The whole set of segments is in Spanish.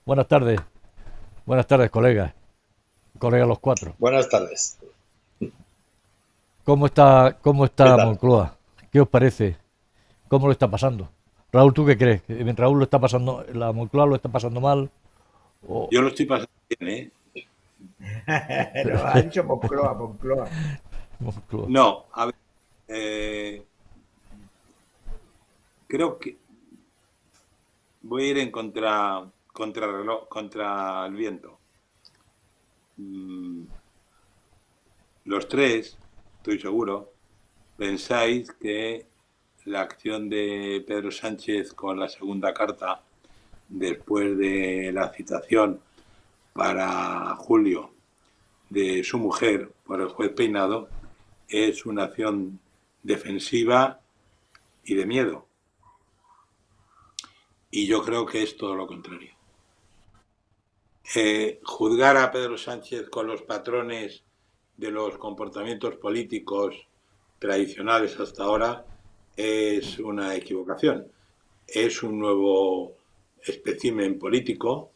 Buenas tardes, colegas los cuatro. Buenas tardes. ¿Cómo ¿Qué está tal? Moncloa? ¿Qué os parece? ¿Cómo lo está pasando? Raúl, ¿tú qué crees? ¿Raúl lo está pasando, la Moncloa lo está pasando mal? O Yo lo estoy pasando bien, ¿eh? No, ha dicho Moncloa, Moncloa. Moncloa? No, a ver, eh, creo que voy a ir en contra el viento. Mm, Los tres, estoy seguro, pensáis que la acción de Pedro Sánchez con la segunda carta, después de la citación para julio de su mujer por el juez Peinado, es una acción defensiva y de miedo. Y yo creo que es todo lo contrario. Juzgar a Pedro Sánchez con los patrones de los comportamientos políticos tradicionales hasta ahora es una equivocación. Es un nuevo espécimen político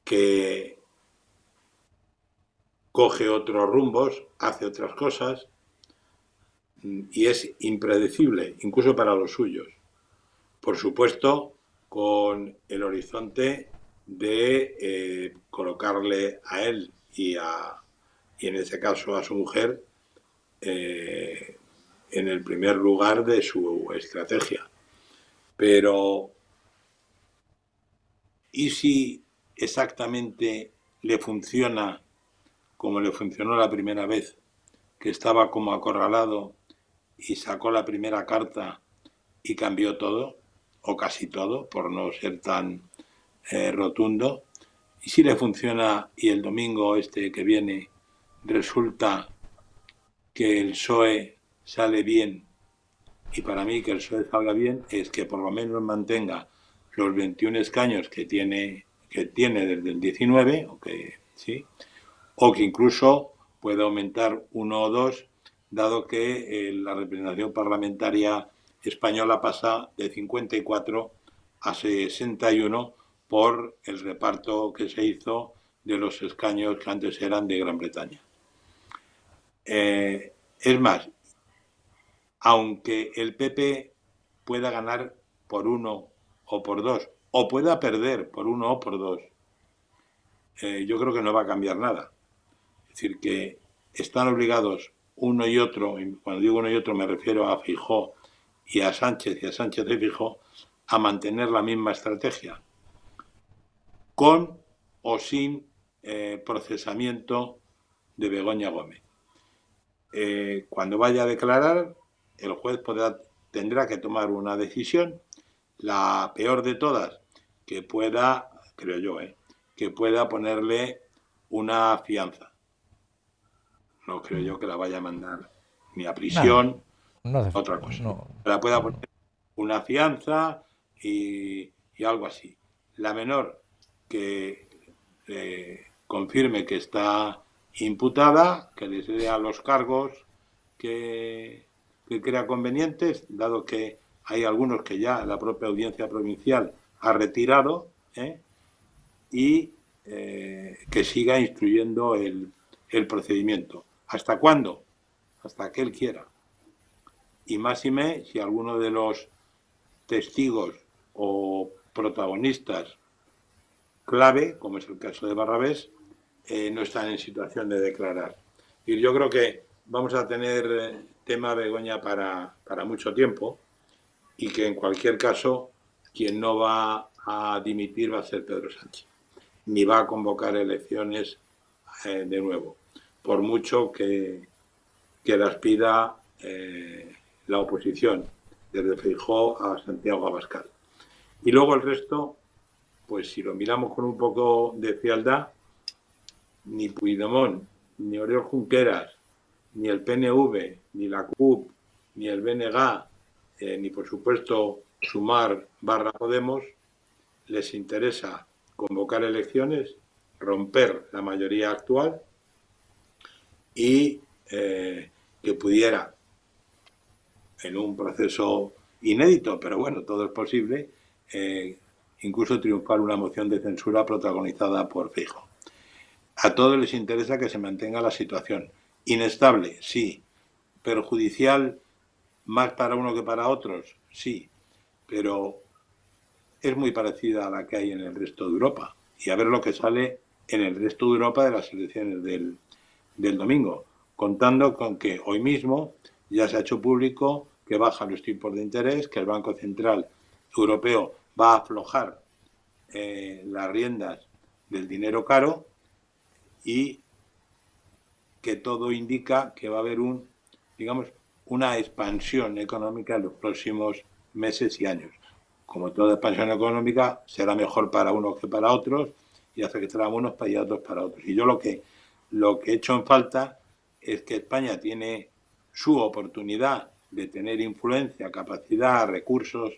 que coge otros rumbos, hace otras cosas y es impredecible, incluso para los suyos. Por supuesto, con el horizonte de colocarle a él y en ese caso a su mujer eh, en el primer lugar de su estrategia. Pero, ¿y si exactamente le funciona como le funcionó la primera vez, que estaba como acorralado y sacó la primera carta y cambió todo, o casi todo, por no ser tan rotundo? ¿Y si le funciona y el domingo este que viene resulta que el PSOE sale bien? Y para mí que el PSOE salga bien es que por lo menos mantenga los 21 escaños que tiene desde el 19, sí, o que incluso pueda aumentar uno o dos, dado que la representación parlamentaria española pasa de 54 a 61 por el reparto que se hizo de los escaños que antes eran de Gran Bretaña. Es más, aunque el PP pueda ganar por uno o por dos, o pueda perder por uno o por dos, yo creo que no va a cambiar nada. Es decir, que están obligados uno y otro, y cuando digo uno y otro me refiero a Feijóo y a Sánchez y Feijóo, a mantener la misma estrategia, con o sin procesamiento de Begoña Gómez. Cuando vaya a declarar, el juez tendrá que tomar una decisión, la peor de todas, que pueda, creo yo, que pueda ponerle una fianza. No creo yo que la vaya a mandar ni a Nada, prisión, no hace, a otra cosa. no, Que la pueda poner no. una fianza y algo así. La menor que confirme que está imputada, que les dé a los cargos que crea convenientes, dado que hay algunos que ya la propia audiencia provincial ha retirado, y que siga instruyendo el procedimiento. ¿Hasta cuándo? Hasta que él quiera. Y máxime si alguno de los testigos o protagonistas clave, como es el caso de Barrabés, no están en situación de declarar. Y yo creo que vamos a tener tema Begoña para mucho tiempo, y que en cualquier caso quien no va a dimitir va a ser Pedro Sánchez, ni va a convocar elecciones de nuevo, por mucho que las pida la oposición, desde Feijóo a Santiago Abascal. Y luego el resto, pues si lo miramos con un poco de frialdad, ni Puigdemont, ni Oriol Junqueras, ni el PNV, ni la CUP, ni el BNG, ni por supuesto Sumar barra Podemos, les interesa convocar elecciones, romper la mayoría actual y que pudiera, en un proceso inédito, pero bueno, todo es posible, incluso triunfar una moción de censura protagonizada por Feijóo. A todos les interesa que se mantenga la situación. Inestable, sí. Perjudicial más para uno que para otros, sí. Pero es muy parecida a la que hay en el resto de Europa. Y a ver lo que sale en el resto de Europa de las elecciones del domingo. Contando con que hoy mismo ya se ha hecho público que bajan los tipos de interés, que el Banco Central Europeo va a aflojar las riendas del dinero caro y que todo indica que va a haber una expansión económica en los próximos meses y años. Como toda expansión económica, será mejor para unos que para otros y afectará a unos y a otros para otros. Y yo lo que he hecho en falta es que España tiene su oportunidad de tener influencia, capacidad, recursos,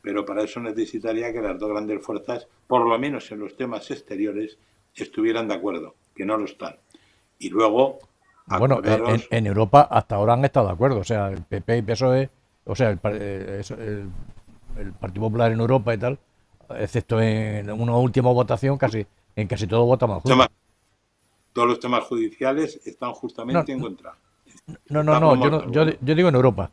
pero para eso necesitaría que las dos grandes fuerzas, por lo menos en los temas exteriores, estuvieran de acuerdo, que no lo están. Y luego, bueno, en Europa hasta ahora han estado de acuerdo, o sea, el PP y PSOE, o sea, el Partido Popular en Europa y tal, excepto en una última votación, en casi todo votamos juntos. Todos los temas judiciales están justamente en contra. No, yo digo en Europa.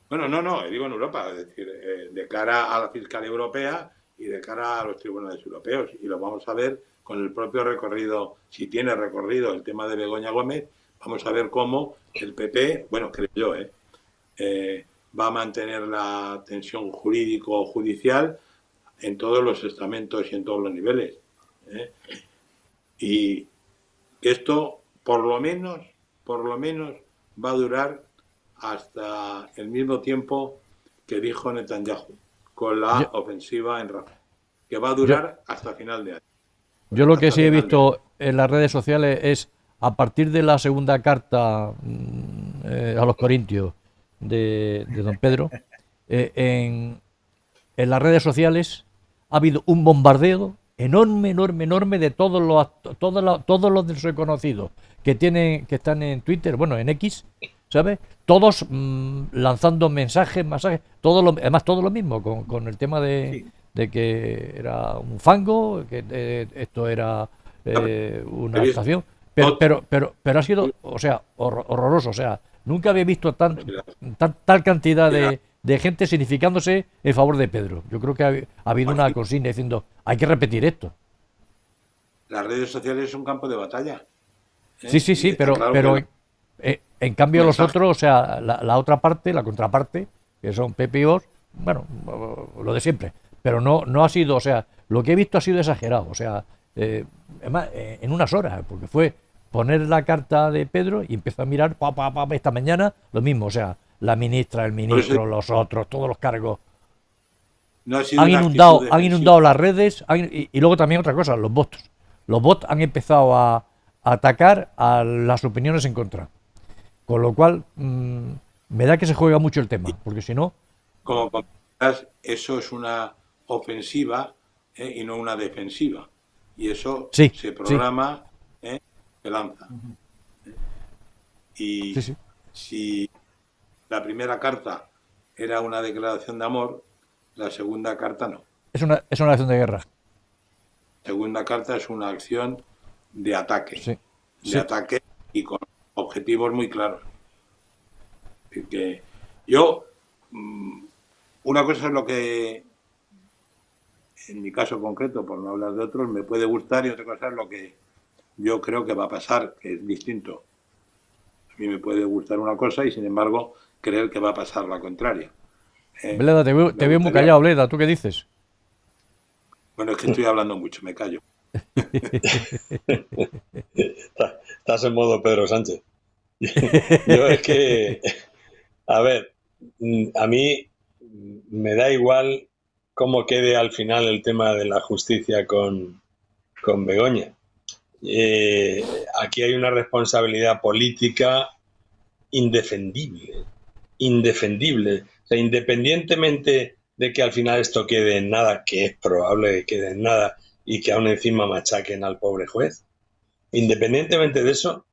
Bueno, no, digo en Europa, es decir, de cara a la Fiscalía Europea y de cara a los tribunales europeos. Y lo vamos a ver con el propio recorrido, si tiene recorrido el tema de Begoña Gómez, vamos a ver cómo el PP, bueno, creo yo, va a mantener la tensión jurídico-judicial en todos los estamentos y en todos los niveles. Y esto, por lo menos, va a durar hasta el mismo tiempo que dijo Netanyahu con la ofensiva en Rafah, que va a durar hasta final de año. Yo lo que sí he visto en las redes sociales es, a partir de la segunda carta a los Corintios de don Pedro, en las redes sociales ha habido un bombardeo enorme de todos los desconocidos que están en Twitter, bueno, en X, ¿sabes? Todos lanzando mensajes, además todo lo mismo, con el tema de que era un fango, que esto era una estación, pero ha sido, o sea, horroroso, o sea, nunca había visto tal cantidad de gente significándose en favor de Pedro. Yo creo que ha habido una consigna diciendo, hay que repetir esto. Las redes sociales es un campo de batalla. Sí, pero en cambio los otros, o sea, la otra parte, la contraparte, que son Pepe y Vox, bueno, lo de siempre. Pero no ha sido, o sea, lo que he visto ha sido exagerado, o sea, además, en unas horas, porque fue poner la carta de Pedro y empezó a mirar, esta mañana, lo mismo, o sea, la ministra, el ministro, los otros, todos los cargos. Han inundado las redes, y luego también otra cosa, los bots. Los bots han empezado a atacar a las opiniones en contra. Con lo cual, me da que se juega mucho el tema, porque si no... Como comentas, eso es una ofensiva y no una defensiva. Y eso se programa, se lanza. Y si la primera carta era una declaración de amor, la segunda carta no. Es una acción de guerra. La segunda carta es una acción de ataque. Ataque y con objetivos muy claros. Así que yo, una cosa es lo que, en mi caso concreto, por no hablar de otros, me puede gustar, y otra cosa es lo que yo creo que va a pasar, que es distinto. A mí me puede gustar una cosa y, sin embargo, creer que va a pasar la contraria. Bleda, te veo muy callado, Bleda. ¿Tú qué dices? Bueno, es que estoy hablando mucho, me callo. Estás en modo Pedro Sánchez. Yo es que, a ver, a mí me da igual cómo quede al final el tema de la justicia con Begoña. Aquí hay una responsabilidad política indefendible. O sea, independientemente de que al final esto quede en nada, que es probable que quede en nada, y que aún encima machaquen al pobre juez, independientemente de eso,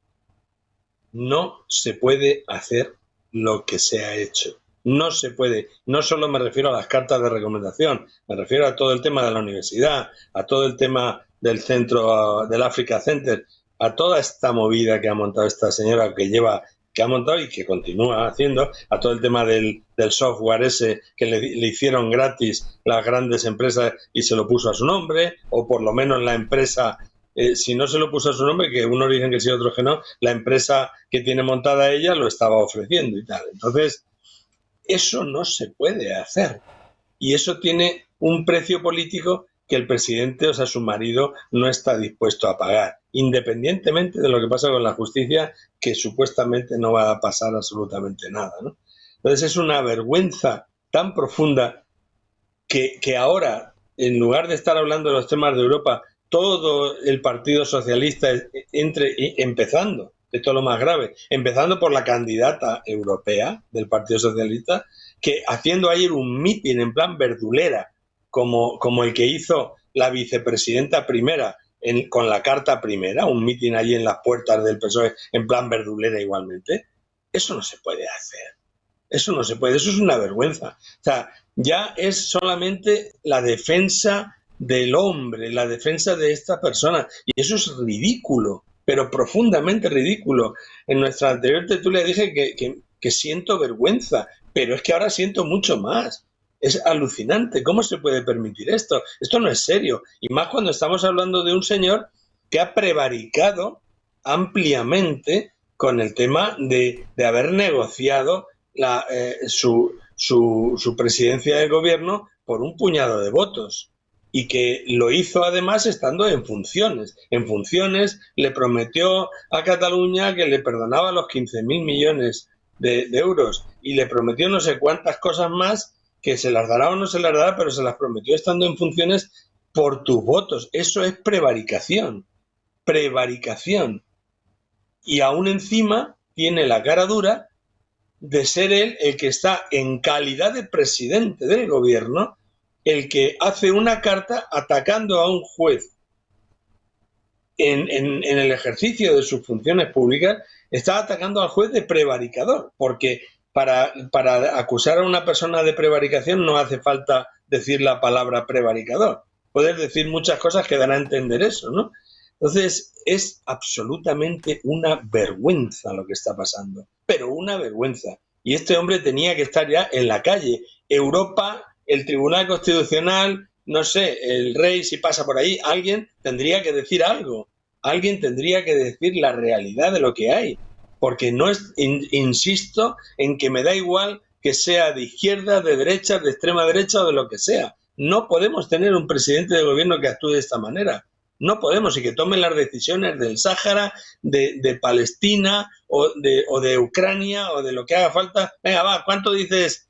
no se puede hacer lo que se ha hecho. no se puede. No solo me refiero a las cartas de recomendación, me refiero a todo el tema de la universidad, a todo el tema del centro, del Africa Center, a toda esta movida que ha montado esta señora que ha montado y que continúa haciendo, a todo el tema del software ese que le hicieron gratis las grandes empresas y se lo puso a su nombre, o por lo menos la empresa, si no se lo puso a su nombre, que unos dicen que sí, otros que no, la empresa que tiene montada ella lo estaba ofreciendo y tal. Entonces, eso no se puede hacer. Y eso tiene un precio político que el presidente, o sea, su marido, no está dispuesto a pagar, independientemente de lo que pasa con la justicia, que supuestamente no va a pasar absolutamente nada, ¿no? Entonces es una vergüenza tan profunda que ahora, en lugar de estar hablando de los temas de Europa, todo el Partido Socialista empezando, esto es lo más grave, empezando por la candidata europea del Partido Socialista, que haciendo ayer un mitin en plan verdulera, como el que hizo la vicepresidenta primera con la carta primera, un mitin allí en las puertas del PSOE en plan verdulera igualmente. Eso no se puede hacer. Eso no se puede, eso es una vergüenza. O sea, ya es solamente la defensa del hombre, la defensa de esta persona. Y eso es ridículo, pero profundamente ridículo. En nuestra anterior tertulia dije que siento vergüenza, pero es que ahora siento mucho más. Es alucinante. ¿Cómo se puede permitir esto? Esto no es serio. Y más cuando estamos hablando de un señor que ha prevaricado ampliamente con el tema de haber negociado su presidencia de gobierno por un puñado de votos. Y que lo hizo además estando en funciones. En funciones le prometió a Cataluña que le perdonaba los 15.000 millones de euros. Y le prometió no sé cuántas cosas más que se las dará o no se las dará, pero se las prometió estando en funciones por tus votos. Eso es prevaricación. Prevaricación. Y aún encima tiene la cara dura de ser él el que está en calidad de presidente del gobierno, el que hace una carta atacando a un juez en el ejercicio de sus funciones públicas, está atacando al juez de prevaricador, porque para acusar a una persona de prevaricación no hace falta decir la palabra prevaricador. Puedes decir muchas cosas que dan a entender eso, ¿no? Entonces, es absolutamente una vergüenza lo que está pasando, pero una vergüenza. Y este hombre tenía que estar ya en la calle. Europa, el Tribunal Constitucional, no sé, el rey, si pasa por ahí, alguien tendría que decir algo. Alguien tendría que decir la realidad de lo que hay. Porque no es, insisto en que me da igual que sea de izquierda, de derecha, de extrema derecha o de lo que sea. No podemos tener un presidente de gobierno que actúe de esta manera. No podemos, y que tome las decisiones del Sáhara, de Palestina o de Ucrania o de lo que haga falta. Venga, va, ¿cuánto dices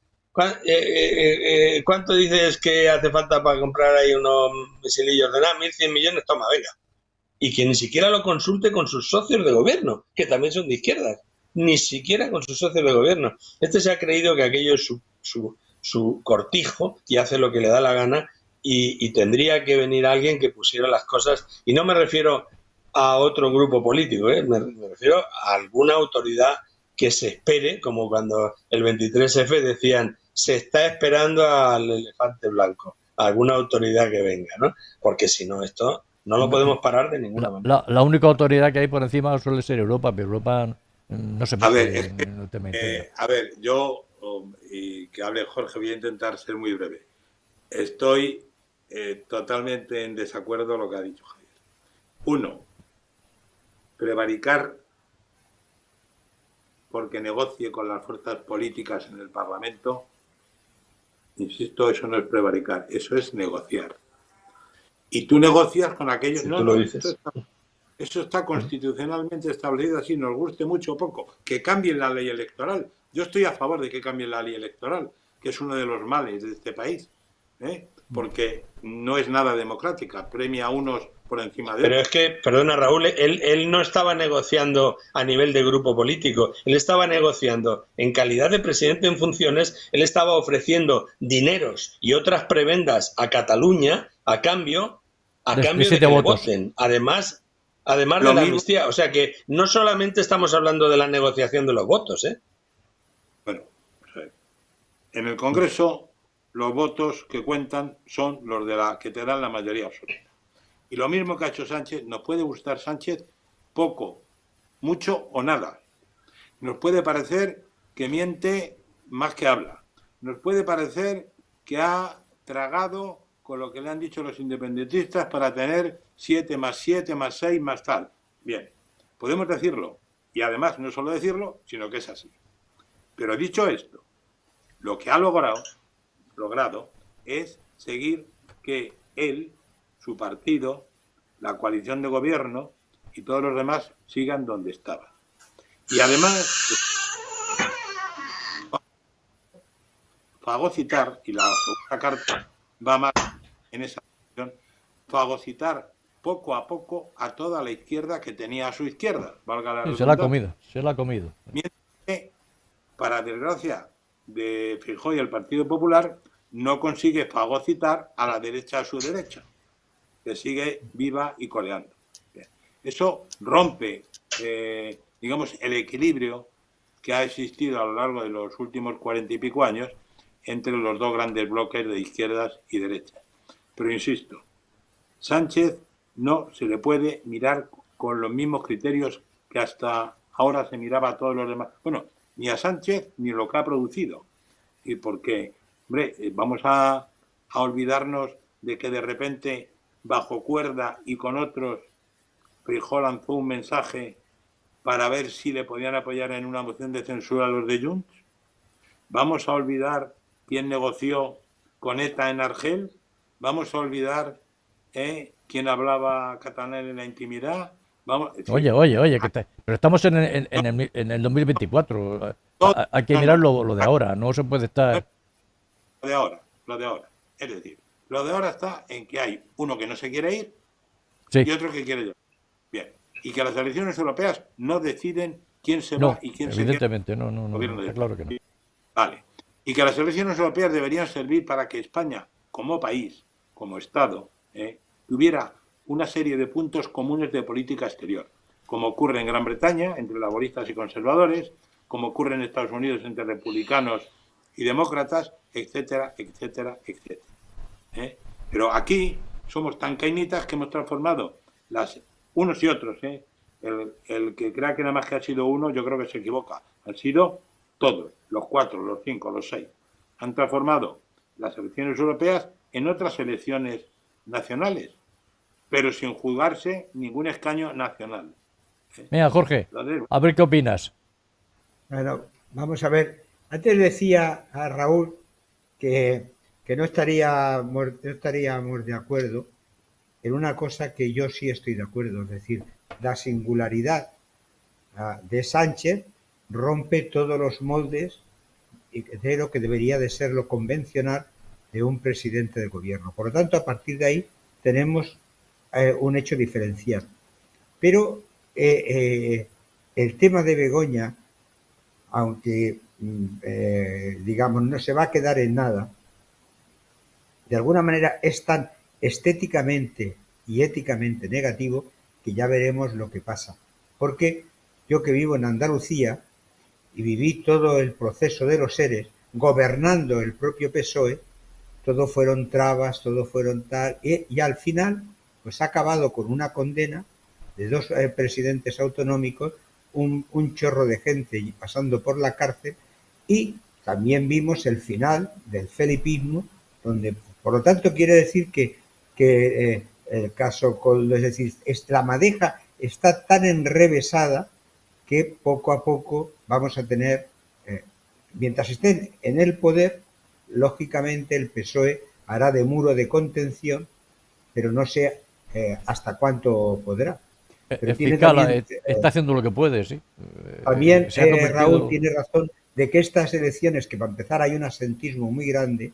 que hace falta para comprar ahí unos misilillos de nada? 1.100 millones, toma, venga. Y que ni siquiera lo consulte con sus socios de gobierno, que también son de izquierdas, ni siquiera con sus socios de gobierno. Este se ha creído que aquello es su cortijo y hace lo que le da la gana, y tendría que venir alguien que pusiera las cosas, y no me refiero a otro grupo político, me refiero a alguna autoridad que se espere, como cuando el 23F decían, se está esperando al elefante blanco, a alguna autoridad que venga, ¿no? Porque si no, esto no lo podemos parar de ninguna manera. La única autoridad que hay por encima suele ser Europa, pero Europa no se puede en el tema interno. A ver, yo, y que hable Jorge, voy a intentar ser muy breve. Estoy totalmente en desacuerdo con lo que ha dicho Javier. Uno, prevaricar porque negocie con las fuerzas políticas en el Parlamento, insisto, eso no es prevaricar, eso es negociar. Y tú negocias con aquellos... Si no, tú lo dices. Eso está constitucionalmente establecido así, nos guste mucho o poco. Que cambien la ley electoral. Yo estoy a favor de que cambien la ley electoral, que es uno de los males de este país, porque no es nada democrática, premia a unos por encima de otros. Pero es que, perdona Raúl, él no estaba negociando a nivel de grupo político, él estaba negociando en calidad de presidente en funciones, él estaba ofreciendo dineros y otras prebendas a Cataluña a cambio de que le voten, además de la amnistía. O sea que no solamente estamos hablando de la negociación de los votos, Bueno, En el Congreso, los votos que cuentan son los de la que te dan la mayoría absoluta. Y lo mismo que ha hecho Sánchez, nos puede gustar Sánchez poco, mucho o nada. Nos puede parecer que miente más que habla. Nos puede parecer que ha tragado con lo que le han dicho los independentistas para tener 7 más 7 más 6 más tal. Bien, podemos decirlo. Y además no solo decirlo, sino que es así. Pero dicho esto, lo que ha logrado es seguir que él, su partido, la coalición de gobierno y todos los demás sigan donde estaban. Y además, fagocitar, y la segunda carta va más en esa dirección, fagocitar poco a poco a toda la izquierda que tenía a su izquierda, valga la se la ha comido. Mientras que, para desgracia de Feijóo y el Partido Popular, no consigue fagocitar a la derecha a su derecha, que sigue viva y coleando. Eso rompe, digamos, el equilibrio que ha existido a lo largo de los últimos 40 y pico años entre los dos grandes bloques de izquierdas y derechas. Pero insisto, Sánchez no se le puede mirar con los mismos criterios que hasta ahora se miraba a todos los demás. Bueno, ni a Sánchez ni lo que ha producido. Y porque, hombre, vamos a olvidarnos de que de repente, bajo cuerda y con otros, Feijóo lanzó un mensaje para ver si le podían apoyar en una moción de censura a los de Junts. Vamos a olvidar quién negoció con ETA en Argel. Vamos a olvidar quién hablaba catalán en la intimidad. Vamos, oye, pero estamos en el 2024. Hay que mirar lo de ahora, no se puede estar... Lo de ahora. Es decir, lo de ahora está en que hay uno que no se quiere ir y otro que quiere ir. Bien. Y que las elecciones europeas no deciden quién se va y quién se queda. Evidentemente, no, está claro que no. Vale. Y que las elecciones europeas deberían servir para que España, como país, como Estado, tuviera una serie de puntos comunes de política exterior, como ocurre en Gran Bretaña entre laboristas y conservadores, como ocurre en Estados Unidos entre republicanos y demócratas, etcétera, etcétera, etcétera. Pero aquí somos tan cainitas que hemos transformado unos y otros. El que crea que nada más que ha sido uno, yo creo que se equivoca. Han sido todos, los 4, los 5, los 6. Han transformado las elecciones europeas en otras elecciones nacionales, pero sin jugarse ningún escaño nacional. Mira, Jorge, a ver qué opinas. Bueno, vamos a ver. Antes decía a Raúl que no estaríamos de acuerdo en una cosa que yo sí estoy de acuerdo, es decir, la singularidad de Sánchez rompe todos los moldes de lo que debería de ser lo convencional de un presidente de gobierno. Por lo tanto, a partir de ahí tenemos un hecho diferencial. Pero el tema de Begoña, aunque digamos no se va a quedar en nada, de alguna manera es tan estéticamente y éticamente negativo que ya veremos lo que pasa. Porque yo, que vivo en Andalucía y viví todo el proceso de los ERES, gobernando el propio PSOE, todo fueron trabas, todo fueron tal, y al final pues ha acabado con una condena de 2 presidentes autonómicos, un chorro de gente pasando por la cárcel, y también vimos el final del felipismo, donde, por lo tanto, quiere decir que el caso es decir, la madeja está tan enrevesada que poco a poco vamos a tener, mientras estén en el poder, lógicamente el PSOE hará de muro de contención, pero no sé hasta cuánto podrá. El fiscal está haciendo lo que puede, sí. También Raúl tiene razón de que estas elecciones, que para empezar hay un asentismo muy grande,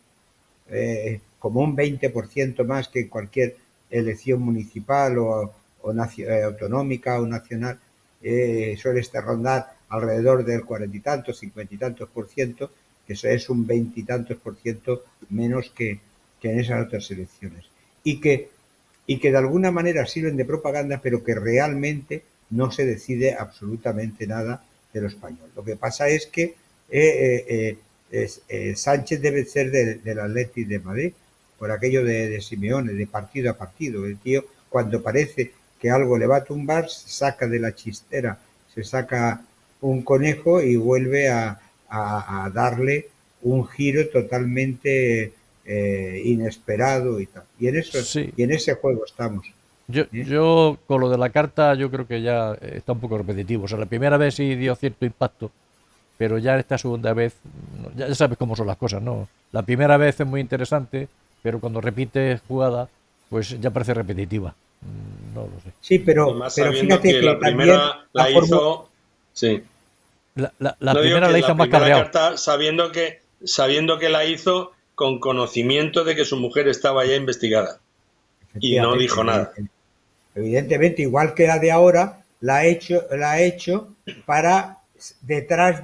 como un 20% más que cualquier elección municipal o autonómica o nacional, suele rondar alrededor del 40 y tantos, 50 y tantos %, que eso es un 20 y tantos % menos que en esas otras elecciones. Y que de alguna manera sirven de propaganda, pero que realmente no se decide absolutamente nada de lo español. Lo que pasa es que Sánchez debe ser del Atleti de Madrid, por aquello de Simeone, de partido a partido. El tío, cuando parece que algo le va a tumbar, se saca de la chistera, se saca un conejo y vuelve a darle un giro totalmente inesperado y tal. Y Sí. en ese juego estamos. Yo con lo de la carta yo creo que ya está un poco repetitivo. O sea, la primera vez sí dio cierto impacto, pero ya esta segunda vez, ya sabes cómo son las cosas, ¿no? La primera vez es muy interesante, pero cuando repites jugada, pues ya parece repetitiva. No lo sé. Sí, Y pero más sabiendo fíjate que que la también primera la la fórmula... hizo, sí. La No digo primera que la hizo la más primera cabreado. carta sabiendo que la hizo con conocimiento de que su mujer estaba ya investigada y no Efectivamente, dijo nada. evidentemente, igual que la de ahora, la ha hecho para detrás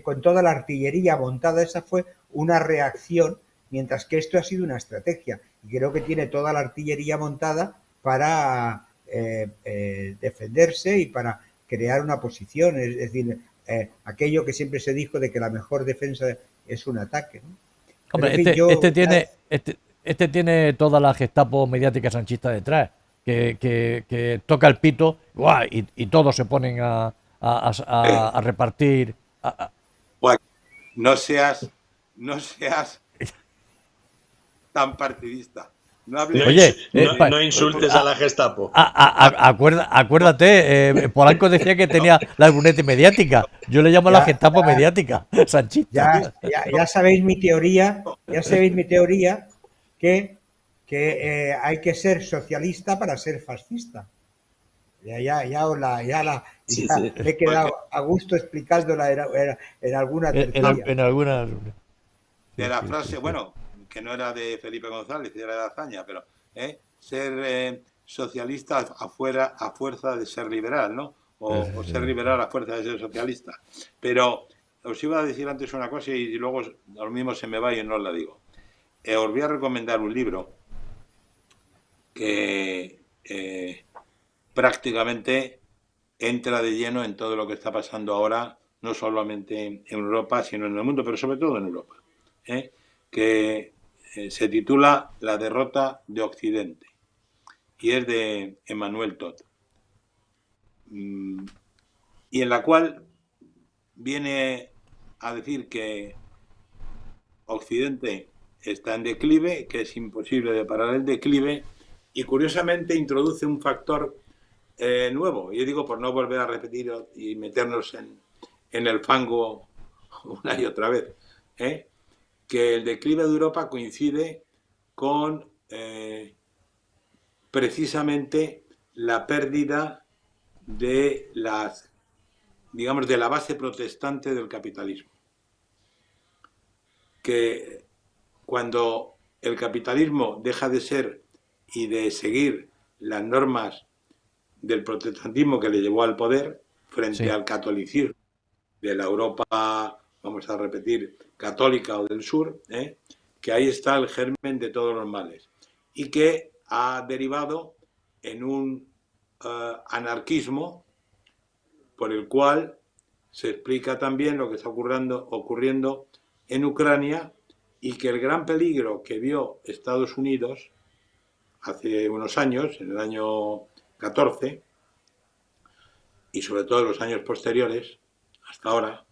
con toda la artillería montada. Esa fue una reacción, mientras que esto ha sido una estrategia. Y creo que tiene toda la artillería montada para defenderse y para crear una posición. Es decir, aquello que siempre se dijo de que la mejor defensa es un ataque, ¿no? Pero Hombre, en fin, este tiene toda la Gestapo mediática sanchista detrás, que toca el pito, ¡guau! Y todos se ponen a repartir. Bueno, no seas tan partidista. No hables Oye, No insultes a la Gestapo. acuérdate, Polanco decía que tenía la luneta mediática. Yo le llamo la ya, Gestapo mediática, sanchista. ya sabéis mi teoría, que, hay que ser socialista para ser fascista. Sí, sí. Me he quedado a gusto explicándola en alguna tertulia. En algunas. de la frase, bueno, que no era de Felipe González, era de Azaña, pero ser socialista a fuerza de ser liberal, ¿no? O ser liberal a fuerza de ser socialista. Pero os iba a decir antes una cosa y luego lo mismo se me va y no os la digo. Os voy a recomendar un libro que prácticamente entra de lleno en todo lo que está pasando ahora, no solamente en Europa, sino en el mundo, pero sobre todo en Europa, que se titula La derrota de Occidente y es de Emmanuel Todd, y en la cual viene a decir que Occidente está en declive, que es imposible de parar el declive, y curiosamente introduce un factor nuevo. Yo digo, por no volver a repetir y meternos en el fango una y otra vez, que el declive de Europa coincide con precisamente la pérdida de de la base protestante del capitalismo. Que cuando el capitalismo deja de ser y de seguir las normas del protestantismo que le llevó al poder frente al catolicismo de la Europa, vamos a repetir, católica o del sur, que ahí está el germen de todos los males y que ha derivado en un anarquismo por el cual se explica también lo que está ocurriendo en Ucrania, y que el gran peligro que vio Estados Unidos hace unos años, en el año 14, y sobre todo en los años posteriores, hasta ahora,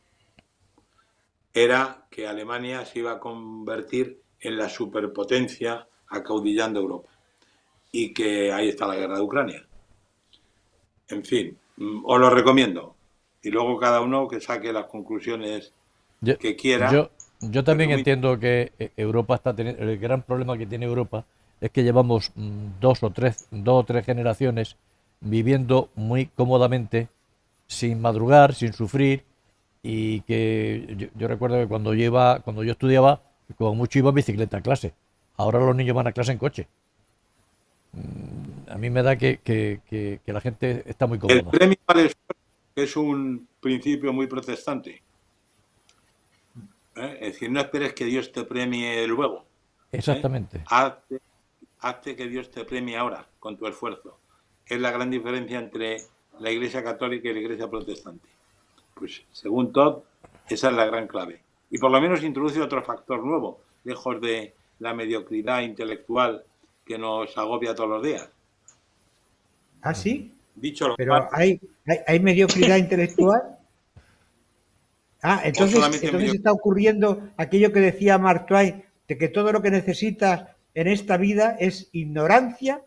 era que Alemania se iba a convertir en la superpotencia acaudillando Europa. Y que ahí está la guerra de Ucrania. En fin, os lo recomiendo. Y luego cada uno que saque las conclusiones que quiera. Yo también entiendo que Europa está teniendo, el gran problema que tiene Europa es que llevamos dos o tres generaciones viviendo muy cómodamente, sin madrugar, sin sufrir, y que yo recuerdo que cuando yo estudiaba, como mucho iba en bicicleta a clase. Ahora los niños van a clase en coche. A mí me da que la gente está muy cómoda. El premio al esfuerzo es un principio muy protestante. Es decir, no esperes que Dios te premie luego. Exactamente. Hazte que Dios te premie ahora con tu esfuerzo. Es la gran diferencia entre la Iglesia católica y la Iglesia protestante. Pues según Todd, esa es la gran clave. y por lo menos introduce otro factor nuevo, lejos de la mediocridad intelectual que nos agobia todos los días. ¿Ah, sí? Dicho lo Pero cual, hay mediocridad intelectual. Ah, entonces solamente está ocurriendo aquello que decía Mark Twain, de que todo lo que necesitas en esta vida es ignorancia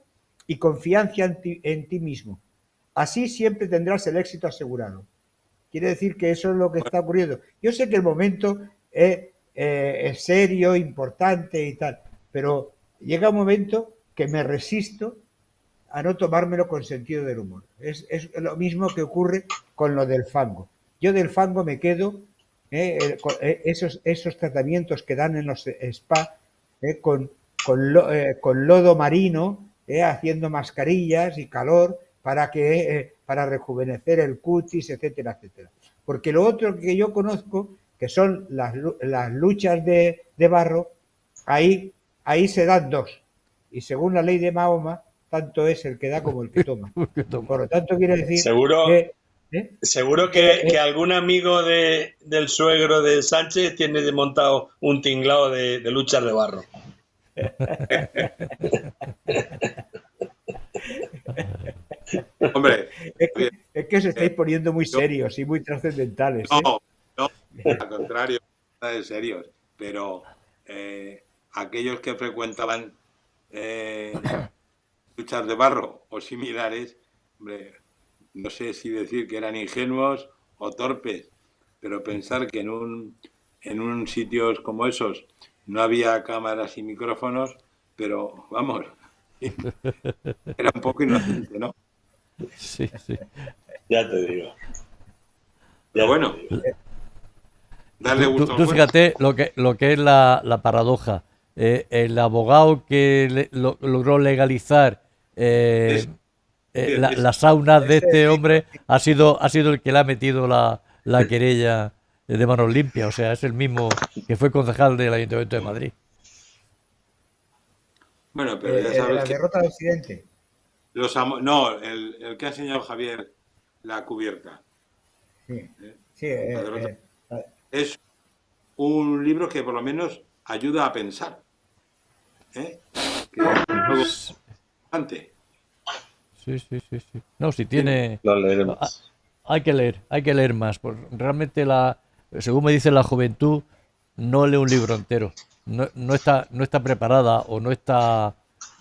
y confianza en ti mismo. Así siempre tendrás el éxito asegurado. Quiere decir que eso es lo que está ocurriendo. Yo sé que el momento es serio, importante y tal, pero llega un momento que me resisto a no tomármelo con sentido del humor. Es lo mismo que ocurre con lo del fango. Yo del fango me quedo, esos tratamientos que dan en los spa, con lodo marino, haciendo mascarillas y calor para rejuvenecer el cutis, etcétera, etcétera. Porque lo otro que yo conozco, que son las luchas de barro, ahí se dan dos. Y según la ley de Mahoma, tanto es el que da como el que toma. Por lo tanto, quiere decir Seguro, que... seguro que algún amigo del suegro de Sánchez tiene montado un tinglao de luchas de barro. hombre, es que os estáis poniendo muy serios y muy trascendentales. no, al contrario, nada de serios, pero aquellos que frecuentaban luchas de barro o similares, hombre, no sé si decir que eran ingenuos o torpes, pero pensar que en un sitios como esos no había cámaras y micrófonos, pero vamos, era un poco inocente, ¿no? Sí, sí. Ya te digo. Pero bueno, darle gusto al Tú cuerpo. fíjate lo que es la paradoja. El abogado que logró legalizar las saunas de este hombre ha sido el que le ha metido la querella de manos limpias. O sea, es el mismo que fue concejal del Ayuntamiento de Madrid. Bueno, pero ya sabes la que derrota de Occidente. no, el que ha enseñado Javier la cubierta. Sí, sí, La derrota es un libro que por lo menos ayuda a pensar. Que es algo importante. Sí, sí, sí, sí. No, si tiene... Lo leeremos. Hay que leer más. Realmente según me dice la juventud, no lee un libro entero. No está preparada o no está...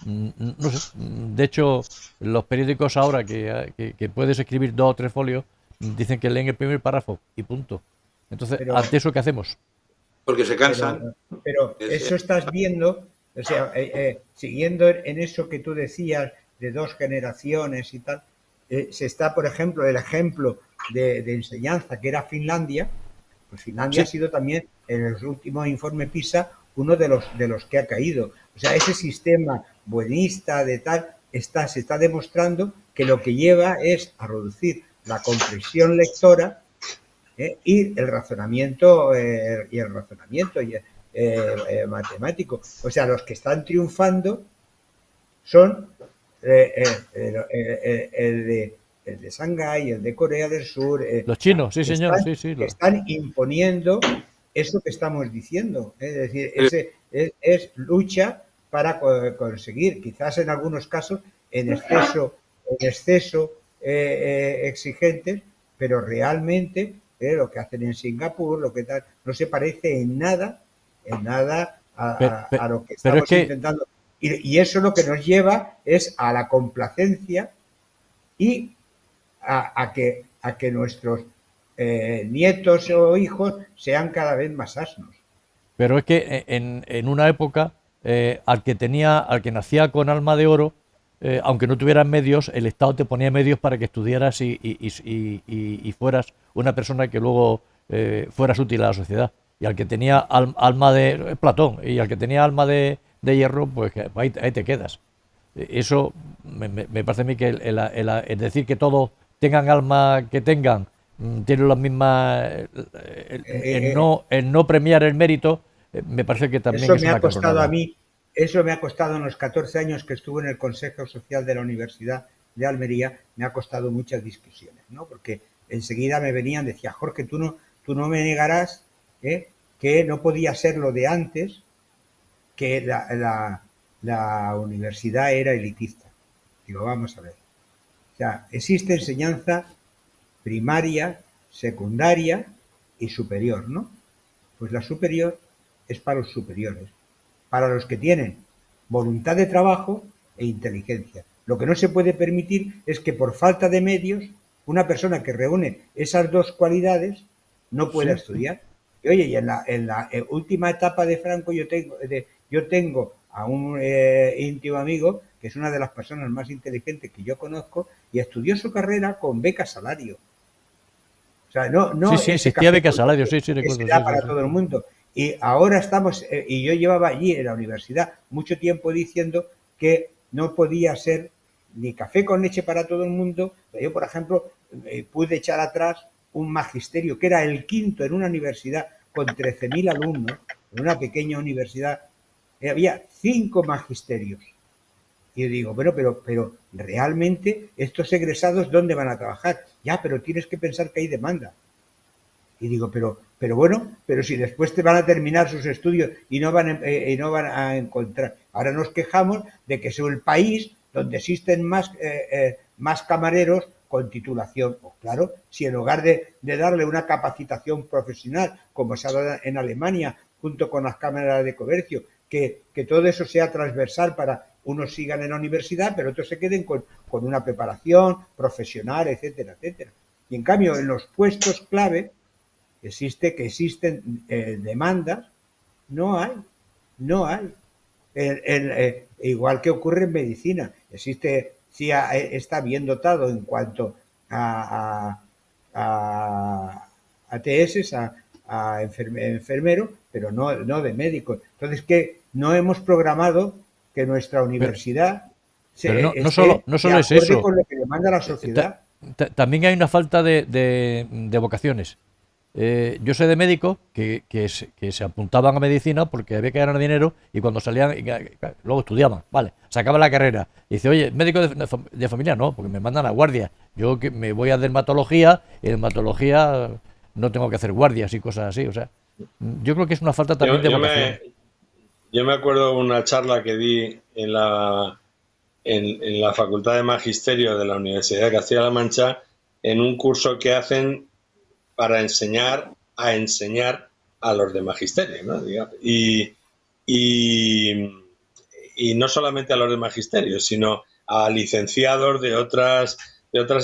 No sé. De hecho, los periódicos ahora que puedes escribir 2 o 3 folios, dicen que leen el primer párrafo y punto. Entonces, ¿ante eso qué hacemos? Porque se cansan. Pero eso estás viendo, o sea, siguiendo en eso que tú decías de 2 generaciones y tal, se está, por ejemplo, el ejemplo de enseñanza que era Finlandia, pues Finlandia ha sido también, en el último informe PISA, uno de los que ha caído. O sea, ese sistema buenista de tal, se está demostrando que lo que lleva es a reducir la comprensión lectora y el razonamiento matemático. O sea, los que están triunfando son el de Shanghái, el de Corea del Sur. Los chinos, sí, señor. Que están imponiendo eso que estamos diciendo. Es decir, es lucha para conseguir, quizás en algunos casos en exceso exigentes, pero realmente lo que hacen en Singapur, lo que tal, no se parece en nada a lo que estamos intentando. Y eso lo que nos lleva es a la complacencia y a que nuestros nietos o hijos sean cada vez más asnos. Pero es que en una época, al que nacía con alma de oro, aunque no tuvieras medios, el Estado te ponía medios para que estudiaras y fueras una persona que luego fueras útil a la sociedad. Y al que tenía alma de Platón, y al que tenía alma de hierro, pues ahí te quedas. Eso me parece a mí que el decir que todos tengan alma que tengan, tienen las mismas... El no premiar el mérito, me parece que también eso es me una ha costado cabronada. a mí. Eso me ha costado en los 14 años que estuve en el Consejo Social de la Universidad de Almería, me ha costado muchas discusiones, ¿no? Porque enseguida me venían, decía, Jorge, tú no me negarás que no podía ser lo de antes, que la universidad era elitista. Digo, vamos a ver. O sea, existe enseñanza primaria, secundaria y superior, ¿no? Pues la superior es para los superiores, para los que tienen voluntad de trabajo e inteligencia. Lo que no se puede permitir es que por falta de medios una persona que reúne esas dos cualidades no pueda estudiar. Y oye, y en la última etapa de Franco yo tengo a un íntimo amigo que es una de las personas más inteligentes que yo conozco y estudió su carrera con beca salario. O sea, no Sí, ese existía café beca salario, sí, que se recuerdo, da sí, para sí. todo el mundo. Y ahora estamos, y yo llevaba allí en la universidad mucho tiempo diciendo que no podía ser ni café con leche para todo el mundo. Yo, por ejemplo, pude echar atrás un magisterio que era el quinto en una universidad con 13.000 alumnos, en una pequeña universidad, había 5 magisterios. Y yo digo, bueno, pero realmente estos egresados, ¿dónde van a trabajar? Ya, pero tienes que pensar que hay demanda. Y digo, pero bueno, pero si después te van a terminar sus estudios y no van a encontrar. Ahora nos quejamos de que es el país donde existen más camareros con titulación. Pues claro, si en lugar de darle una capacitación profesional, como se ha dado en Alemania, junto con las cámaras de comercio, que todo eso sea transversal para unos sigan en la universidad, pero otros se queden con una preparación profesional, etcétera, etcétera. Y en cambio, en los puestos clave, existen demandas, no hay. Igual que ocurre en medicina, sí está bien dotado en cuanto a ATS, a enfermero, pero no de médicos. Entonces, que no hemos programado que nuestra Pero, universidad pero esté no de solo es acuerdo eso. con lo que demanda la Ta- sociedad. También hay una falta de vocaciones. Yo sé de médicos que se apuntaban a medicina porque había que ganar dinero y cuando salían, luego estudiaban, vale, sacaban la carrera. Y dice, oye, médico de familia no, porque me mandan a guardia. Yo que me voy a dermatología y en dermatología no tengo que hacer guardias y cosas así. O sea, yo creo que es una falta Yo, también de yo vocación. me, yo me acuerdo de una charla que di en la Facultad de Magisterio de la Universidad de Castilla-La Mancha en un curso que hacen para enseñar a los de magisterio, ¿no? Y, y no solamente a los de magisterio, sino a licenciados de otras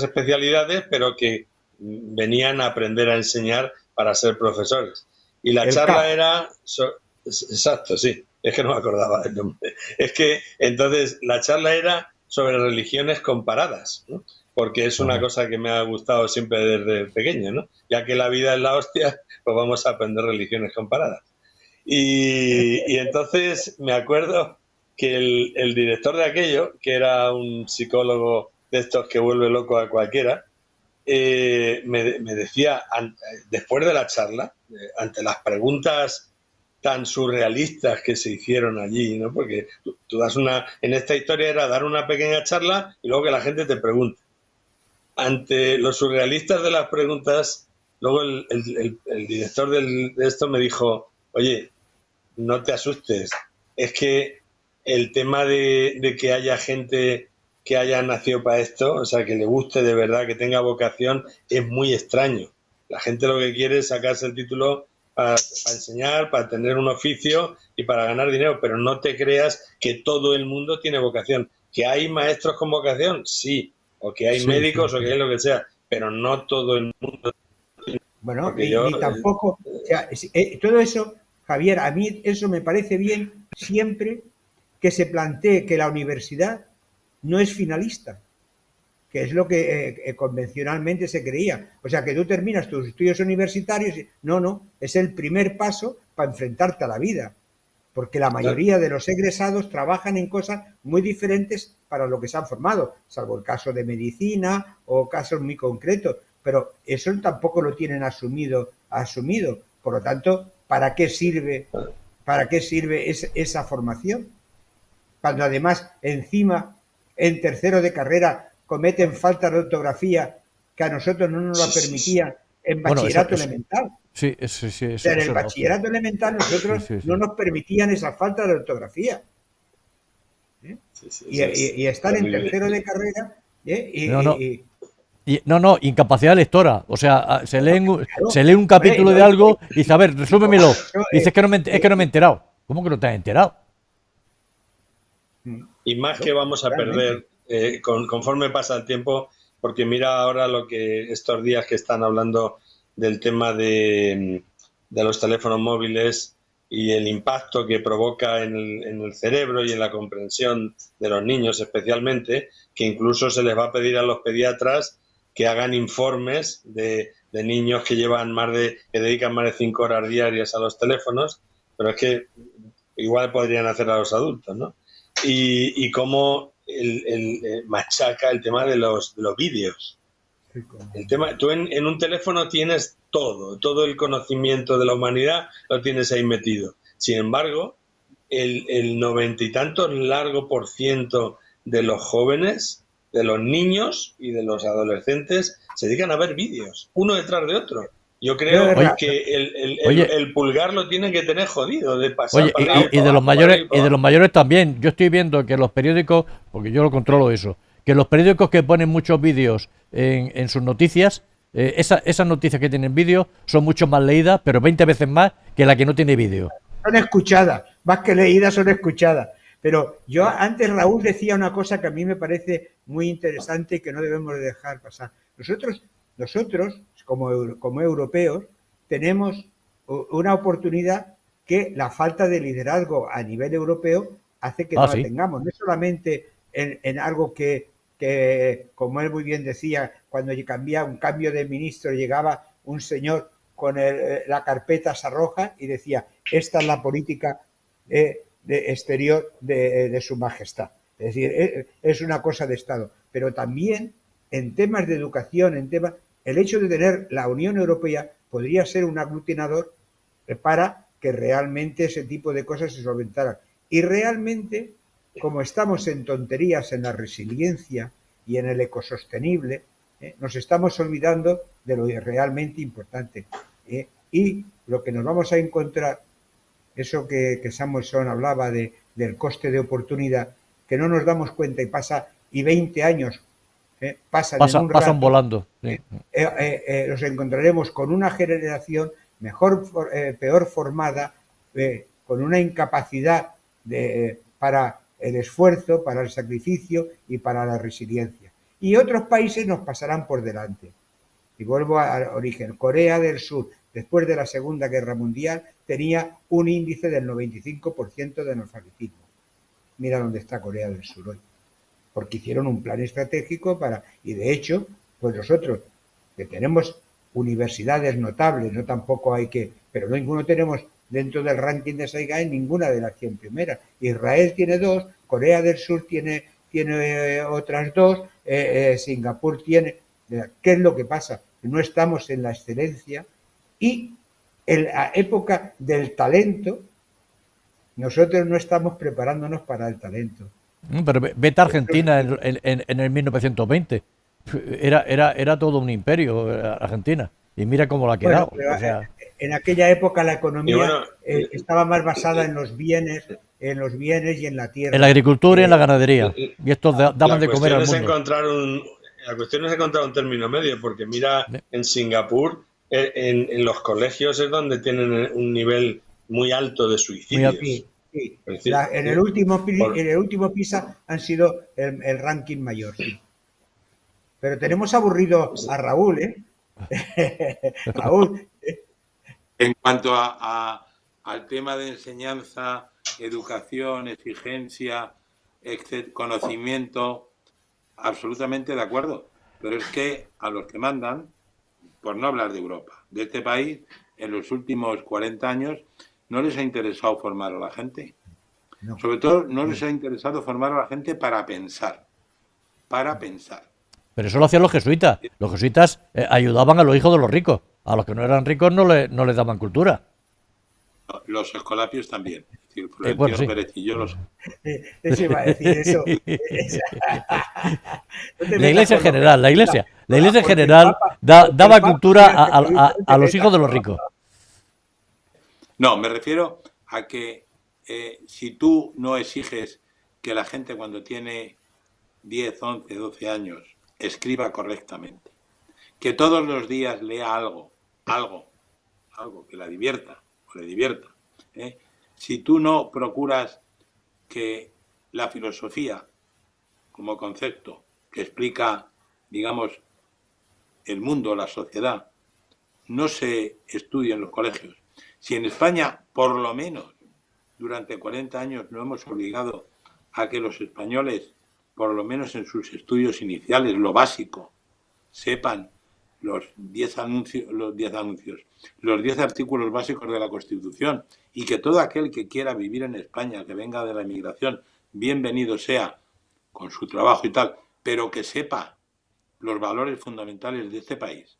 especialidades, pero que venían a aprender a enseñar para ser profesores. Y la El charla CAP. era... exacto, sí, es que no me acordaba del nombre. Es que entonces la charla era sobre religiones comparadas, ¿no? Porque es una Ajá. cosa que me ha gustado siempre desde pequeño, ¿no? Ya que la vida es la hostia, pues vamos a aprender religiones comparadas. Y entonces me acuerdo que el director de aquello, que era un psicólogo de estos que vuelve loco a cualquiera, me decía, después de la charla, ante las preguntas tan surrealistas que se hicieron allí, ¿no? Porque tú das en esta historia era dar una pequeña charla y luego que la gente te pregunte. Ante los surrealistas de las preguntas, luego el director de esto me dijo, oye, no te asustes, es que el tema de que haya gente que haya nacido para esto, o sea, que le guste de verdad, que tenga vocación, es muy extraño. La gente lo que quiere es sacarse el título para enseñar, para tener un oficio y para ganar dinero, pero no te creas que todo el mundo tiene vocación. ¿Que hay maestros con vocación? Sí, o que hay Sí, sí, médicos o sí. que hay lo que sea, pero no todo el mundo. Bueno, Porque ni, yo, ni tampoco, o sea, todo eso, Javier, a mí eso me parece bien siempre que se plantee que la universidad no es finalista, que es lo que convencionalmente se creía. O sea, que tú terminas tus estudios universitarios y no, es el primer paso para enfrentarte a la vida, porque la claro, mayoría de los egresados trabajan en cosas muy diferentes para lo que se han formado, salvo el caso de medicina o casos muy concretos, pero eso tampoco lo tienen asumido. Por lo tanto, ¿para qué sirve esa formación? Cuando además encima en tercero de carrera cometen faltas de ortografía que a nosotros no nos la sí, sí, sí. permitían en Bueno, bachillerato elemental. Sí, sí, sí, O sea, en el eso es bachillerato elemental nosotros Sí, sí, sí. no nos permitían esa falta de ortografía. ¿eh? Sí, sí, Y, eso es y estar en terrible. tercero de carrera, ¿eh? No, no. No, incapacidad lectora. O sea, claro, se lee un hombre, capítulo de algo y dice, a ver, resúmemelo. eso, Y dices que es que no me he enterado. ¿Cómo que no te has enterado? Y más claro, que vamos a realmente. perder conforme pasa el tiempo, porque mira ahora lo que estos días que están hablando del tema de los teléfonos móviles y el impacto que provoca en el cerebro y en la comprensión de los niños especialmente, que incluso se les va a pedir a los pediatras que hagan informes de niños que que dedican más de 5 horas diarias a los teléfonos, pero es que igual podrían hacer a los adultos, ¿no? Y cómo machaca el tema de los vídeos. El tema, tú en un teléfono tienes todo el conocimiento de la humanidad lo tienes ahí metido. Sin embargo, el 90 y tantos largo por ciento de los jóvenes, de los niños y de los adolescentes se dedican a ver vídeos, uno detrás de otro. Yo creo Oye, que Oye, el pulgar lo tiene que tener jodido de pasar oye, para arriba y y para de los abajo, para mayores, arriba y y para de los abajo. mayores también. Yo estoy viendo que los periódicos, porque yo lo controlo eso, que los periódicos que ponen muchos vídeos en sus noticias, esas noticias que tienen vídeo son mucho más leídas, pero 20 veces más que la que no tiene vídeo. Son escuchadas, más que leídas, son escuchadas. Pero yo antes Raúl decía una cosa que a mí me parece muy interesante y que no debemos de dejar pasar. Nosotros como europeos, tenemos una oportunidad que la falta de liderazgo a nivel europeo hace que no Ah, la sí. tengamos. No solamente en algo como él muy bien decía, cuando un cambio de ministro llegaba un señor con la carpeta esa roja y decía, esta es la política de exterior de su majestad. Es decir, es una cosa de Estado. Pero también en temas de educación, el hecho de tener la Unión Europea podría ser un aglutinador para que realmente ese tipo de cosas se solventaran. Y realmente, como estamos en tonterías en la resiliencia y en el ecosostenible, nos estamos olvidando de lo realmente importante. Y lo que nos vamos a encontrar, eso que Samuelson hablaba del coste de oportunidad, que no nos damos cuenta y 20 años pasan en un Pasan rato, volando. Sí. nos encontraremos con una generación peor formada, con una incapacidad para el esfuerzo, para el sacrificio y para la resiliencia. Y otros países nos pasarán por delante. Y vuelvo al origen. Corea del Sur, después de la Segunda Guerra Mundial, tenía un índice del 95% de analfabetismo. Mira dónde está Corea del Sur hoy. Porque hicieron un plan estratégico y de hecho, pues nosotros que tenemos universidades notables, no tampoco pero ninguno tenemos dentro del ranking de Saigai ninguna de las 100 primeras. Israel tiene 2, Corea del Sur tiene otras 2, Singapur tiene. ¿Qué es lo que pasa? No estamos en la excelencia y en la época del talento, nosotros no estamos preparándonos para el talento. Pero vete a Argentina en el 1920. Era todo un imperio Argentina. Y mira cómo la ha quedado. Bueno, O sea, en aquella época la Y economía bueno, estaba más basada en los bienes y en la tierra. en la agricultura y en la ganadería. Y estos daban la de comer cuestión al es mundo. la cuestión es encontrar un término medio, porque mira, en Singapur, en los colegios es donde tienen un nivel muy alto de suicidios. Sí, sí. Es decir, En el último PISA han sido el ranking mayor, sí. Pero tenemos aburrido a Raúl, ¿eh? Raúl. En cuanto al tema de enseñanza, educación, exigencia, conocimiento, absolutamente de acuerdo. Pero es que a los que mandan, por no hablar de Europa, de este país, en los últimos 40 años, no les ha interesado formar a la gente. No. Sobre todo, no les ha interesado formar a la gente para pensar. Para pensar. Pero eso lo hacían los jesuitas. Los jesuitas ayudaban a los hijos de los ricos. A los que no eran ricos no les daban cultura. Los escolapios también. Es decir, Bueno, sí. Pérez y yo los... Eso iba a decir eso. La iglesia en general, la iglesia en general daba cultura a los hijos de los ricos. No, me refiero a que si tú no exiges que la gente cuando tiene 10, 11, 12 años escriba correctamente, que todos los días lea algo que la divierta o le divierta, ¿eh? Si tú no procuras que la filosofía como concepto que explica, digamos, el mundo, la sociedad, no se estudia en los colegios. Si en España, por lo menos, durante 40 años no hemos obligado a que los españoles, por lo menos en sus estudios iniciales, lo básico, sepan los 10 artículos básicos de la Constitución, y que todo aquel que quiera vivir en España, que venga de la inmigración, bienvenido sea con su trabajo y tal, pero que sepa los valores fundamentales de este país.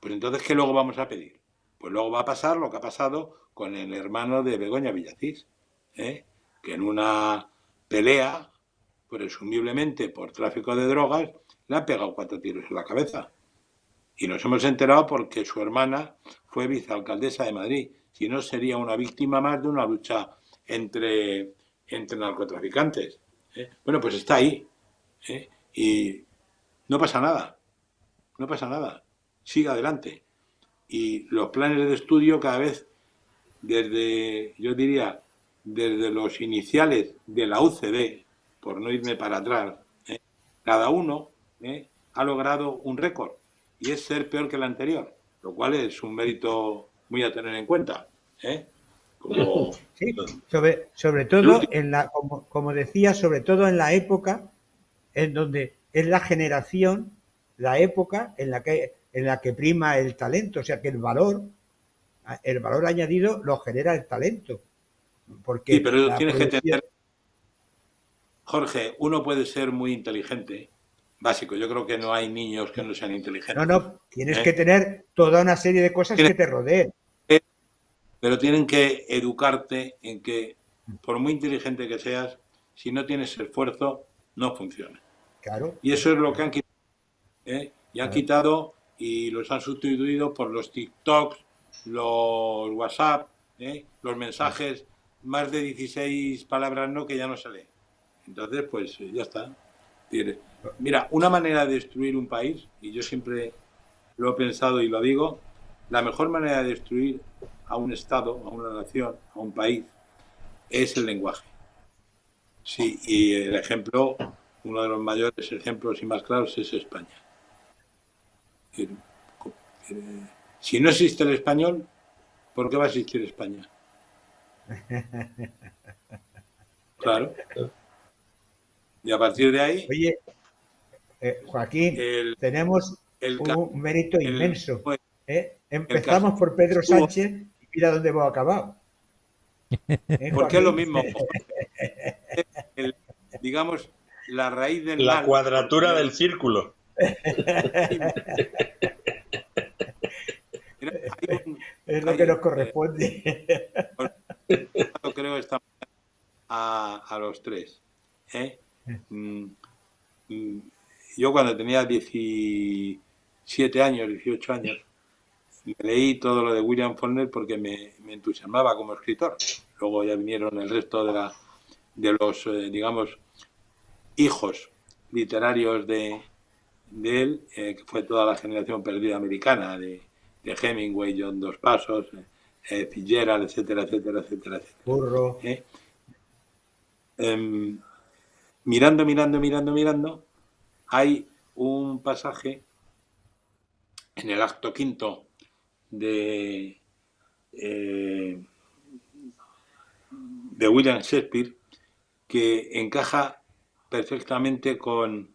Pues entonces, ¿qué luego vamos a pedir? Pues luego va a pasar lo que ha pasado con el hermano de Begoña Villacís, que en una pelea, presumiblemente por tráfico de drogas, le han pegado 4 tiros en la cabeza. Y nos hemos enterado porque su hermana fue vicealcaldesa de Madrid. Si no, sería una víctima más de una lucha entre narcotraficantes. Bueno, pues está ahí. Y no pasa nada. No pasa nada. Sigue adelante. Y los planes de estudio cada vez, yo diría, desde los iniciales de la UCD, por no irme para atrás, cada uno ha logrado un récord, y es ser peor que el anterior, lo cual es un mérito muy a tener en cuenta. Como Sí, sobre todo, como decía, sobre todo en la época en donde es la generación, la época en la que prima el talento, o sea que el valor añadido lo genera el talento. Porque sí, pero tienes que tener, Jorge, uno puede ser muy inteligente, básico. Yo creo que no hay niños que no sean inteligentes. No, tienes que tener toda una serie de cosas que te rodeen. Pero tienen que educarte en que, por muy inteligente que seas, si no tienes esfuerzo, no funciona. Claro. Y eso es lo que han quitado. Y han quitado y los han sustituido por los TikToks, los WhatsApp, los mensajes, más de 16 palabras no, que ya no se lee. Entonces, pues ya está. Mira, una manera de destruir un país, y yo siempre lo he pensado y lo digo, la mejor manera de destruir a un Estado, a una nación, a un país, es el lenguaje. Sí, y el ejemplo, uno de los mayores ejemplos y más claros es España. Si no existe el español, ¿por qué va a existir España? Claro. Y a partir de ahí... Oye, Joaquín, tenemos un mérito inmenso. Empezamos por Pedro Sánchez y mira dónde hemos acabado. Porque es lo mismo. Digamos, la raíz del la mal, cuadratura del círculo. Es lo que nos corresponde. Creo esta a los tres. Yo cuando tenía 17 años, 18 años, me leí todo lo de William Faulkner porque me entusiasmaba como escritor. Luego ya vinieron el resto de los, digamos, hijos literarios de él, que fue toda la generación perdida americana, de Hemingway, John Dos Passos, Fitzgerald, etcétera, etcétera, etcétera, etcétera. Burro. Mirando, hay un pasaje en el acto quinto de William Shakespeare que encaja perfectamente con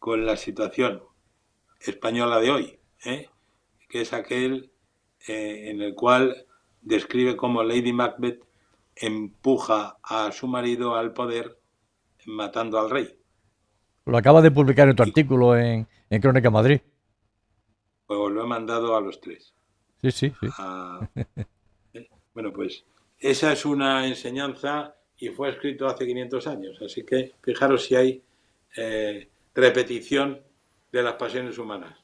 la situación española de hoy, que es aquel en el cual describe cómo Lady Macbeth empuja a su marido al poder matando al rey. Lo acaba de publicar en tu artículo en Crónica Madrid. Pues lo he mandado a los tres. Sí. Bueno, pues esa es una enseñanza y fue escrito hace 500 años. Así que fijaros si hay repetición de las pasiones humanas.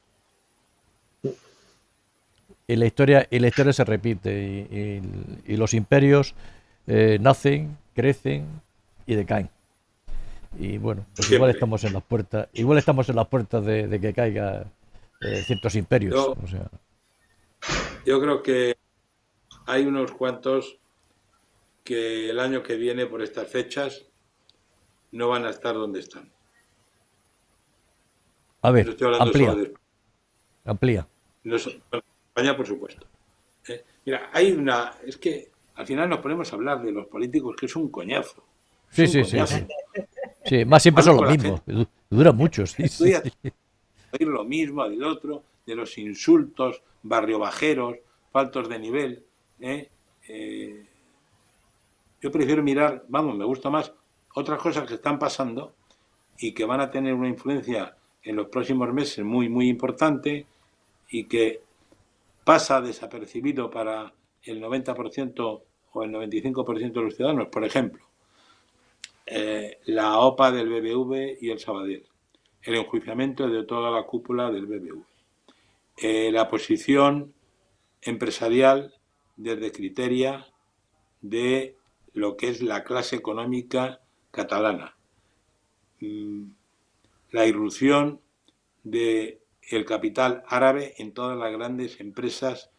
y la historia se repite y los imperios nacen, crecen y decaen. Y bueno, pues Siempre. igual estamos en las puertas de que caiga ciertos imperios. Yo- O sea, Yo creo que hay unos cuantos que el año que viene, por estas fechas, no van a estar donde están. a Pero ver, estoy hablando amplía, solo de amplía. no solo de España, por supuesto. Mira, hay una. Es que al final nos ponemos a hablar de los políticos, que es un coñazo. Sí, Es un sí, sí, coñazo. sí. Sí, más siempre son Hablo los con la mismos. Duran mucho, sí, sí. Estoy a oír lo mismo del otro, de los insultos, barriobajeros, faltos de nivel. Yo prefiero mirar, vamos, me gusta más otras cosas que están pasando y que van a tener una influencia en los próximos meses muy, muy importante y que pasa desapercibido para el 90% o el 95% de los ciudadanos. Por ejemplo, la OPA del BBV y el Sabadell, el enjuiciamiento de toda la cúpula del BBV, la posición empresarial desde Criteria de lo que es la clase económica catalana, la irrupción del capital árabe en todas las grandes empresas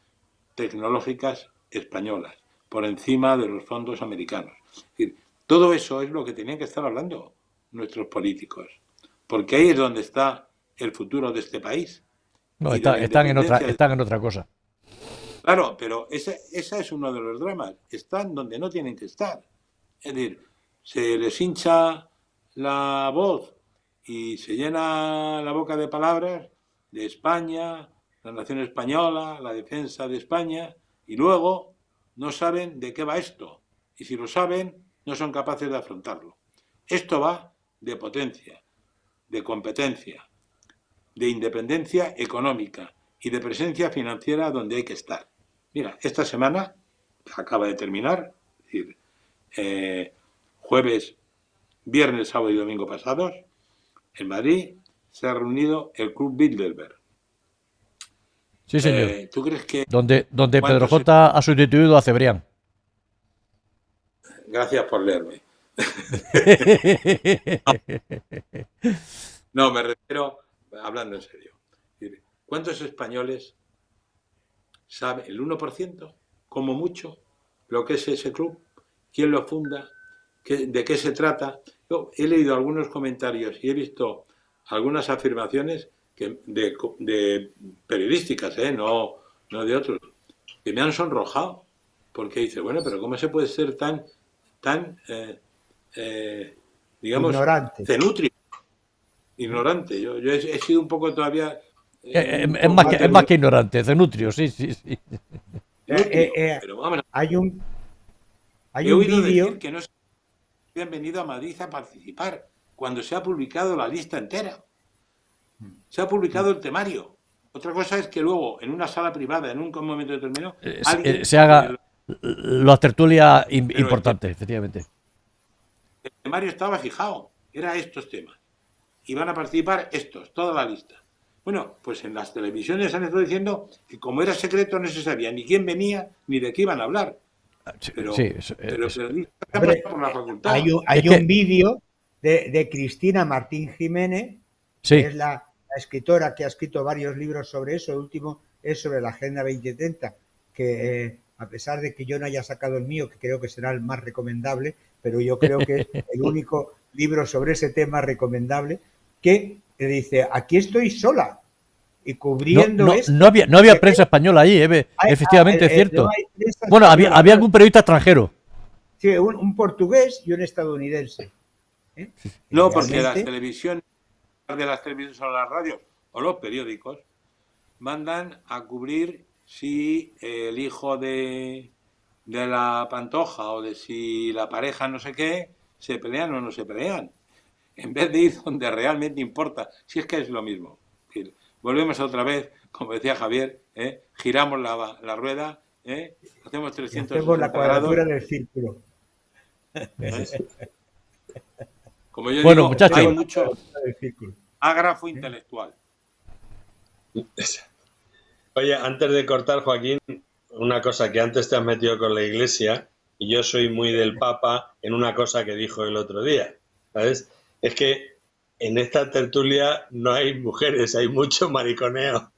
tecnológicas españolas, por encima de los fondos americanos. Es decir, todo eso es lo que tenían que estar hablando nuestros políticos, porque ahí es donde está el futuro de este país. No, Y de la están independencia. están en otra cosa. Claro, pero ese es uno de los dramas. Están donde no tienen que estar. Es decir, se les hincha la voz y se llena la boca de palabras de España, la nación española, la defensa de España, y luego no saben de qué va esto. Y si lo saben, no son capaces de afrontarlo. Esto va de potencia, de competencia, de independencia económica y de presencia financiera donde hay que estar. Mira, esta semana acaba de terminar, es decir, jueves, viernes, sábado y domingo pasados, en Madrid se ha reunido el Club Bilderberg. Sí, señor. ¿Tú crees que Donde Pedro cuántos J ha sustituido a Cebrián. Gracias por leerme. No, me refiero, hablando en serio, ¿cuántos españoles saben, el 1%, como mucho, lo que es ese club? ¿Quién lo funda? ¿De qué se trata? Yo he leído algunos comentarios y he visto algunas afirmaciones de periodísticas, no de otros, que me han sonrojado, porque dice, bueno, pero ¿cómo se puede ser tan digamos, Ignorante. cenutrio, ignorante? Yo he sido un poco todavía... Es más que ignorante, cenutrio, sí, sí, sí. pero vamos, Hay un he oído vídeo. decir que no se habían venido a Madrid a participar cuando se ha publicado la lista entera. Se ha publicado el temario. Otra cosa es que luego, en una sala privada, en un momento determinado, se haga las tertulias importantes, efectivamente. El temario estaba fijado, era estos temas. Y van a participar estos, toda la lista. Bueno, pues en las televisiones han estado diciendo que como era secreto no se sabía ni quién venía ni de qué iban a hablar. Pero, Hombre, por la facultad. Hay un vídeo de Cristina Martín Jiménez, sí, que es la escritora que ha escrito varios libros sobre eso. El último es sobre la Agenda 2030, que a pesar de que yo no haya sacado el mío, que creo que será el más recomendable, pero yo creo que es el único libro sobre ese tema recomendable, que dice, aquí estoy sola y cubriendo esto. No había prensa española allí, efectivamente, es cierto. No bueno, había algún periodista extranjero. Sí, un portugués y un estadounidense. No, porque las televisiones, de las televisiones o las radios o los periódicos mandan a cubrir si el hijo de la Pantoja o de si la pareja no sé qué se pelean o no se pelean, en vez de ir donde realmente importa, si es que es lo mismo. Volvemos otra vez, como decía Javier, giramos la rueda, hacemos 360 hacemos la cuadratura grados. del círculo. Como yo bueno, digo, muchachos, hay mucho ágrafo intelectual. Oye, antes de cortar, Joaquín, una cosa que antes te has metido con la Iglesia y yo soy muy del Papa en una cosa que dijo el otro día, ¿sabes? Es que en esta tertulia no hay mujeres, hay mucho mariconeo.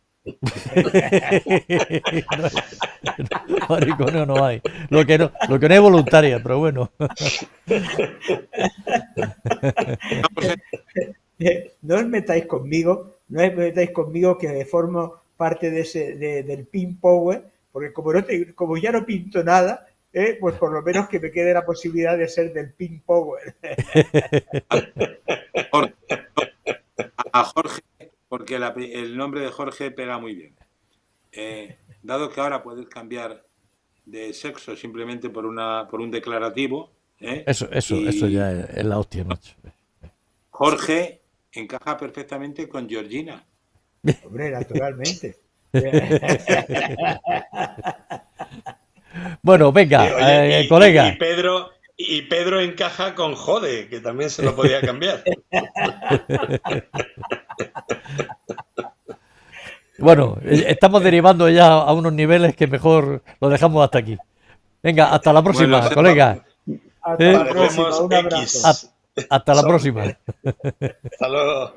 Mariconeo no hay. Lo que no es voluntaria, pero bueno. No os metáis conmigo, que formo parte del Pink Power, porque como ya no pinto nada, pues por lo menos que me quede la posibilidad de ser del Pink Power. A Jorge, porque el nombre de Jorge pega muy bien. Dado que ahora puedes cambiar de sexo simplemente por un declarativo. Eso ya es la hostia, macho. Jorge encaja perfectamente con Georgina. Hombre, naturalmente. Bueno, venga, Oye, colega. Y Pedro encaja con Jode, que también se lo podía cambiar. Bueno, estamos derivando ya a unos niveles que mejor lo dejamos hasta aquí. Venga, hasta la próxima, Bueno, colega. Hasta la próxima, un abrazo. X. Hasta la próxima. Hasta luego.